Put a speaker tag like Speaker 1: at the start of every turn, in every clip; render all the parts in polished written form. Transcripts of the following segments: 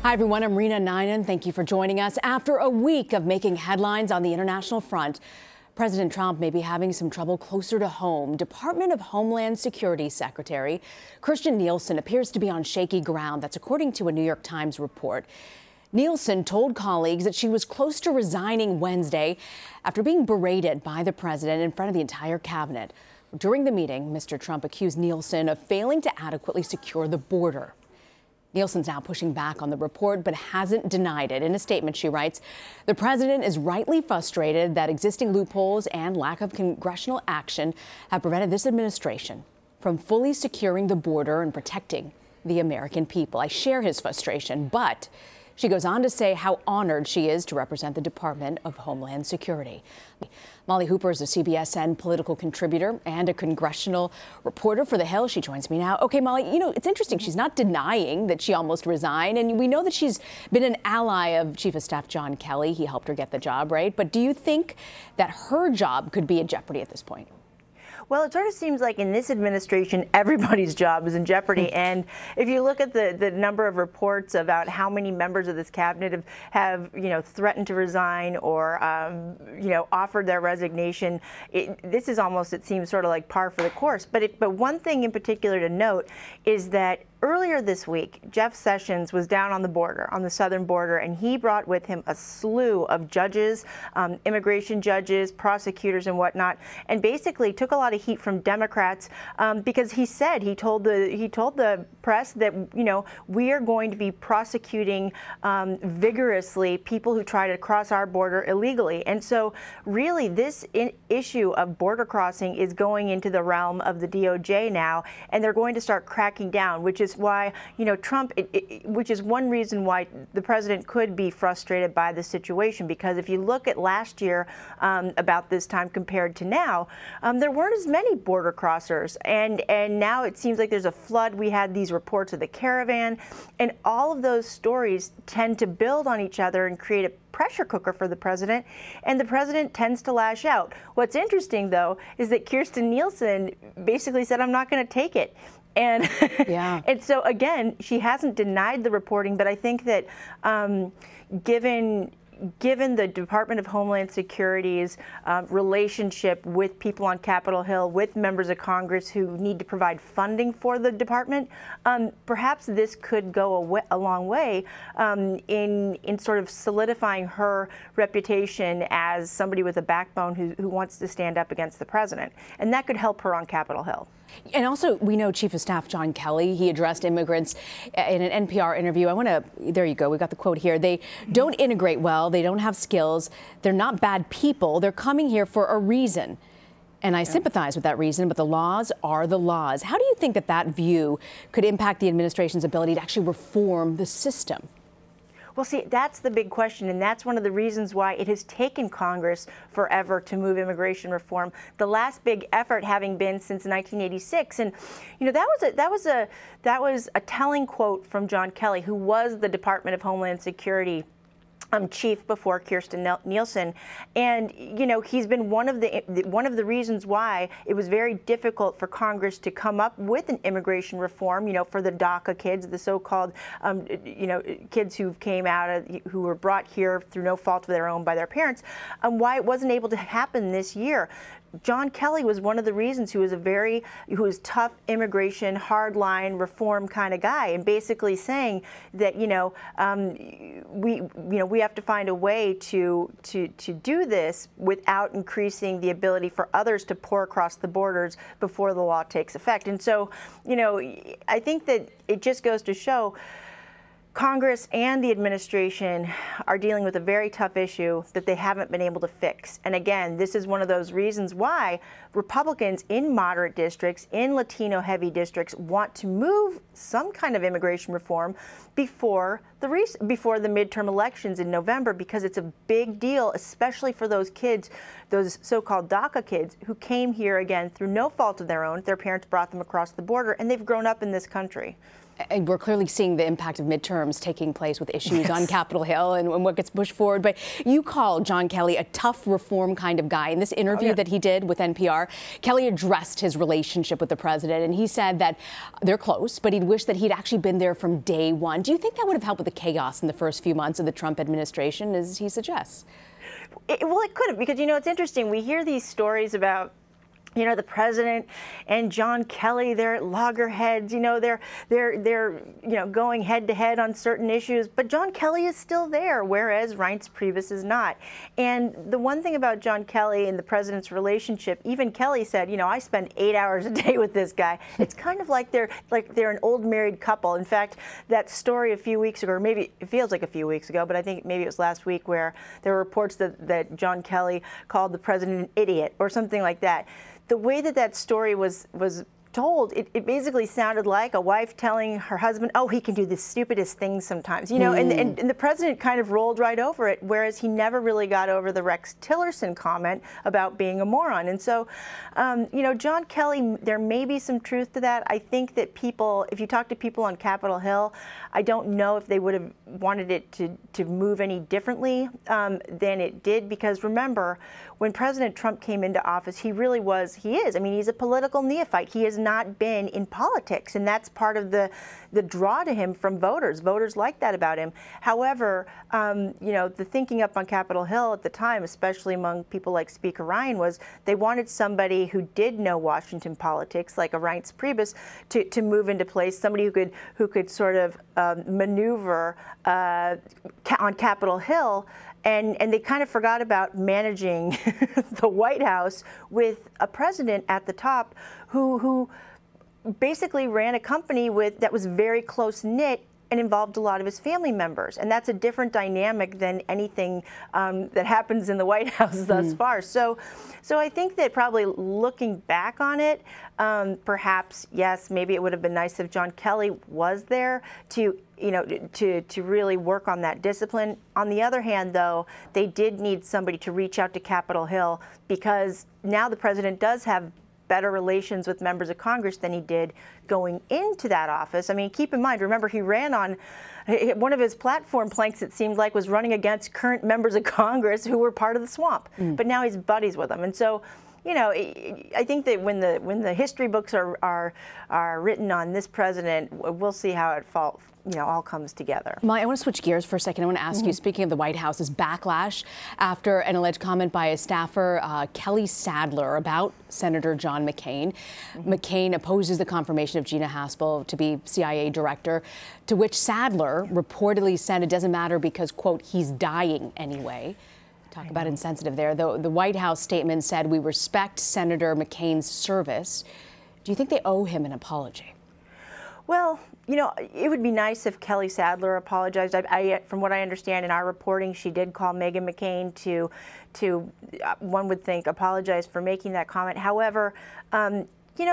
Speaker 1: Hi, everyone. I'm Rena Ninan. Thank you for joining us. After a week of making headlines on the international front, President Trump may be having some trouble closer to home. Department of Homeland Security Secretary Kirstjen Nielsen appears to be on shaky ground. That's according to a New York Times report. Nielsen told colleagues that she was close to resigning Wednesday after being berated by the president in front of the entire cabinet. During the meeting, Mr. Trump accused Nielsen of failing to adequately secure the border. Nielsen's now pushing back on the report, but hasn't denied it. In a statement, she writes, the president is rightly frustrated that existing loopholes and lack of congressional action have prevented this administration from fully securing the border and protecting the American people. I share his frustration, but she goes on to say how honored she is to represent the Department of Homeland Security. Molly Hooper is a CBSN political contributor and a congressional reporter for The Hill. She joins me now. Okay, Molly, you know, it's interesting. She's not denying that she almost resigned. And we know that she's been an ally of Chief of Staff John Kelly. He helped her get the job, right? But do you think that her job could be in jeopardy at this point?
Speaker 2: Well, it sort of seems like in this administration, everybody's job is in jeopardy. And if you look at the number of reports about how many members of this cabinet have threatened to resign or, offered their resignation, this is almost, it seems, sort of like par for the course. But one thing in particular to note is that earlier this week, Jeff Sessions was down on the border, on the southern border, and he brought with him a slew of judges, immigration judges, prosecutors and whatnot, and basically took a lot of heat from Democrats because he told the press that, we are going to be prosecuting vigorously people who try to cross our border illegally. And so really this issue of border crossing is going into the realm of the DOJ now, and they're going to start cracking down, which is why, Trump, which is one reason why the president could be frustrated by the situation, because if you look at last year about this time compared to now, there weren't as many border crossers, and now it seems like there's a flood. We had these reports of the caravan, and all of those stories tend to build on each other and create a pressure cooker for the president, and the president tends to lash out. What's interesting, though, is that Kirstjen Nielsen basically said, I'm not going to take it. And, yeah. And so, again, she hasn't denied the reporting, but I think that given the Department of Homeland Security's relationship with people on Capitol Hill, with members of Congress who need to provide funding for the department, perhaps this could go a long way in sort of solidifying her reputation as somebody with a backbone who wants to stand up against the president. And that could help her on Capitol Hill.
Speaker 1: And also, we know Chief of Staff John Kelly, he addressed immigrants in an NPR interview. There you go, we got the quote here. They don't integrate well, they don't have skills, they're not bad people, they're coming here for a reason. And I sympathize with that reason, but the laws are the laws. How do you think that view could impact the administration's ability to actually reform the system?
Speaker 2: Well, see, that's the big question, and that's one of the reasons why it has taken Congress forever to move immigration reform. The last big effort having been since 1986, and that was a telling quote from John Kelly, who was the Department of Homeland Security chief before Kirstjen Nielsen, and he's been one of the reasons why it was very difficult for Congress to come up with an immigration reform. For the DACA kids, the so-called kids who came out who were brought here through no fault of their own by their parents, why it wasn't able to happen this year. John Kelly was one of the reasons who was tough immigration, hardline reform kind of guy, and basically saying that we have to find a way to do this without increasing the ability for others to pour across the borders before the law takes effect. And so, I think that it just goes to show Congress and the administration are dealing with a very tough issue that they haven't been able to fix. And again, this is one of those reasons why Republicans in moderate districts, in Latino-heavy districts, want to move some kind of immigration reform before the midterm elections in November, because it's a big deal, especially for those kids, those so-called DACA kids who came here, again, through no fault of their own. Their parents brought them across the border, and they've grown up in this country.
Speaker 1: And we're clearly seeing the impact of midterms taking place with issues on Capitol Hill and what gets pushed forward. But you called John Kelly a tough reform kind of guy. In this interview that he did with NPR, Kelly addressed his relationship with the president, and he said that they're close, but he'd wish that he'd actually been there from day one. Do you think that would have helped with the chaos in the first few months of the Trump administration, as he suggests?
Speaker 2: Well, it could have, because, it's interesting. We hear these stories about the president and John Kelly, they're at loggerheads, they're going head to head on certain issues, but John Kelly is still there, whereas Reince Priebus is not. And the one thing about John Kelly and the president's relationship, even Kelly said, I spend 8 hours a day with this guy. It's kind of like they're an old married couple. In fact, that story a few weeks ago, or maybe it feels like a few weeks ago, but I think maybe it was last week, where there were reports that John Kelly called the president an idiot or something like that. The way that story was told, it basically sounded like a wife telling her husband, oh, he can do the stupidest things sometimes, and the president kind of rolled right over it, whereas he never really got over the Rex Tillerson comment about being a moron. And so, John Kelly, there may be some truth to that. I think that people, if you talk to people on Capitol Hill, I don't know if they would have wanted it to move any differently than it did, because remember, when President Trump came into office, he is. I mean, he's a political neophyte. He has not been in politics, and that's part of the draw to him from voters. Voters like that about him. However, the thinking up on Capitol Hill at the time, especially among people like Speaker Ryan, was they wanted somebody who did know Washington politics, like a Reince Priebus, to move into place, somebody who could sort of maneuver on Capitol Hill. And they kind of forgot about managing the White House with a president at the top who basically ran a company that was very close-knit and involved a lot of his family members. And that's a different dynamic than anything that happens in the White House thus far. So I think that probably looking back on it, perhaps, yes, maybe it would have been nice if John Kelly was there to really work on that discipline. On the other hand, though, they did need somebody to reach out to Capitol Hill, because now the president does have better relations with members of Congress than he did going into that office. I mean, keep in mind, remember, he ran on one of his platform planks, it seemed like, was running against current members of Congress who were part of the swamp. But now he's buddies with them. And so, I think that when the history books are written on this president, we'll see how it all comes together.
Speaker 1: Molly, I want to switch gears for a second. I want to ask you, speaking of the White House's backlash after an alleged comment by a staffer, Kelly Sadler, about Senator John McCain. McCain opposes the confirmation of Gina Haspel to be CIA director, to which Sadler reportedly said it doesn't matter because, quote, he's dying anyway. Talk about insensitive there. The White House statement said, we respect Senator McCain's service. Do you think they owe him an apology?
Speaker 2: Well, it would be nice if Kelly Sadler apologized. From what I understand in our reporting, she did call Meghan McCain to one would think, apologize for making that comment. However,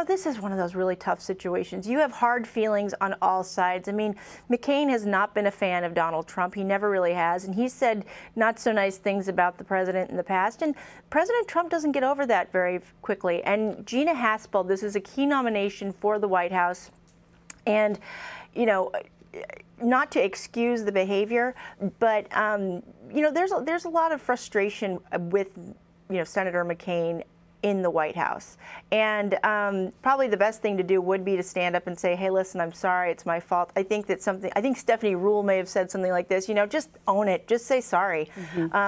Speaker 2: this is one of those really tough situations. You have hard feelings on all sides. I mean, McCain has not been a fan of Donald Trump. He never really has. And he said not so nice things about the president in the past. And President Trump doesn't get over that very quickly. And Gina Haspel, this is a key nomination for the White House. And, not to excuse the behavior, but, there's a lot of frustration with, Senator McCain in the White House. And probably the best thing to do would be to stand up and say, hey, listen, I'm sorry, it's my fault. I think Stephanie Ruhle may have said something like this, just own it, just say sorry.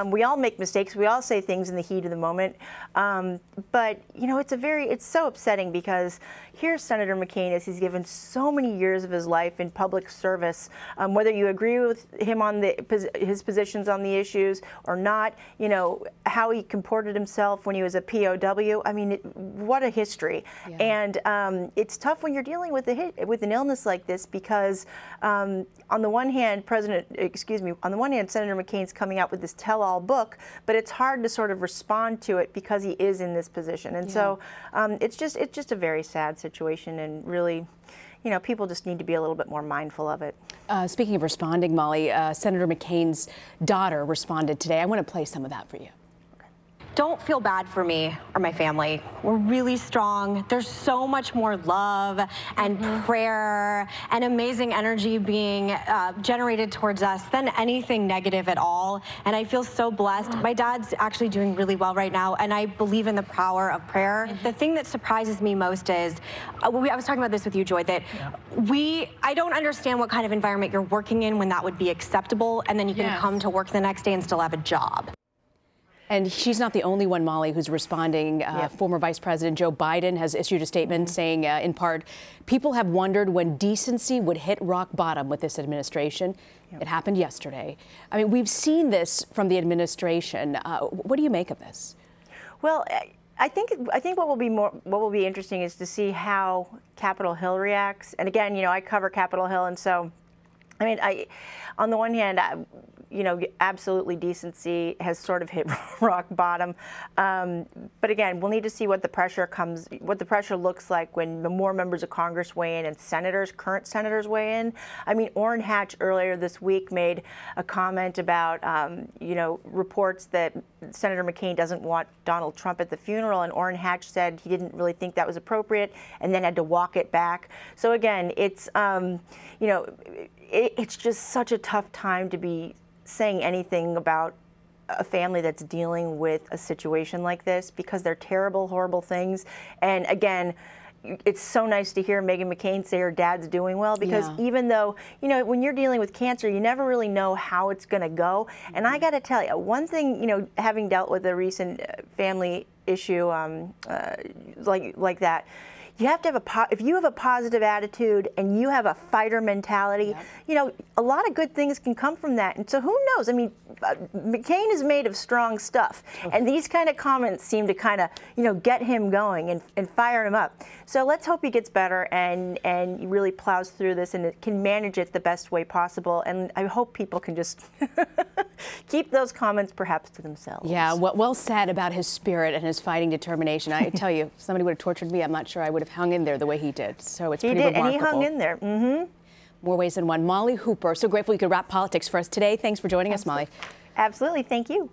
Speaker 2: We all make mistakes, we all say things in the heat of the moment. But, it's so upsetting, because here's Senator McCain, as he's given so many years of his life in public service, whether you agree with him on his positions on the issues or not, how he comported himself when he was a POW. I mean, what a history. Yeah. And it's tough when you're dealing with an illness like this, because on the one hand, Senator McCain's coming out with this tell-all book, but it's hard to sort of respond to it because he is in this position. And so it's just a very sad situation, and really, people just need to be a little bit more mindful of it.
Speaker 1: Speaking of responding, Molly, Senator McCain's daughter responded today. I want to play some of that for you.
Speaker 3: don't feel bad for me or my family. We're really strong. There's so much more love and prayer and amazing energy being generated towards us than anything negative at all. And I feel so blessed. My dad's actually doing really well right now, and I believe in the power of prayer. The thing that surprises me most is, I was talking about this with you, Joy, that I don't understand what kind of environment you're working in when that would be acceptable, and then you can come to work the next day and still have a job.
Speaker 1: And she's not the only one, Molly, who's responding. Former Vice President Joe Biden has issued a statement saying, in part, people have wondered when decency would hit rock bottom with this administration. It happened yesterday. I mean, we've seen this from the administration. What do you make of this? Well,
Speaker 2: I think what will be interesting is to see how Capitol Hill reacts. And again, you know, I cover Capitol Hill, and so, I mean, on the one hand, you know, absolutely decency has sort of hit rock bottom. But again, we'll need to see what the pressure looks like when more members of Congress weigh in and current senators weigh in. I mean, Orrin Hatch earlier this week made a comment about, you know, reports that Senator McCain doesn't want Donald Trump at the funeral, and Orrin Hatch said he didn't really think that was appropriate and then had to walk it back. So again, it's, you know, it's just such a tough time to be saying anything about a family that's dealing with a situation like this, because they're terrible, horrible things. And again, it's so nice to hear Meghan McCain say her dad's doing well, because even though, you know, when you're dealing with cancer, you never really know how it's going to go. And I got to tell you, one thing, you know, having dealt with a recent family issue like that, you have to have if you have a positive attitude and you have a fighter mentality, you know, a lot of good things can come from that. And so who knows? I mean, McCain is made of strong stuff. And these kind of comments seem to kind of, you know, get him going and fire him up. So let's hope he gets better and really plows through this and can manage it the best way possible. And I hope people can just keep those comments perhaps to themselves.
Speaker 1: Yeah, well said about his spirit and his fighting determination. I tell you, if somebody would have tortured me, I'm not sure I would have hung in there the way he did. So it's pretty remarkable.
Speaker 2: And he hung in there.
Speaker 1: More ways than one. Molly Hooper, so grateful you could wrap politics for us today. Thanks for joining us, Molly.
Speaker 2: Absolutely. Thank you.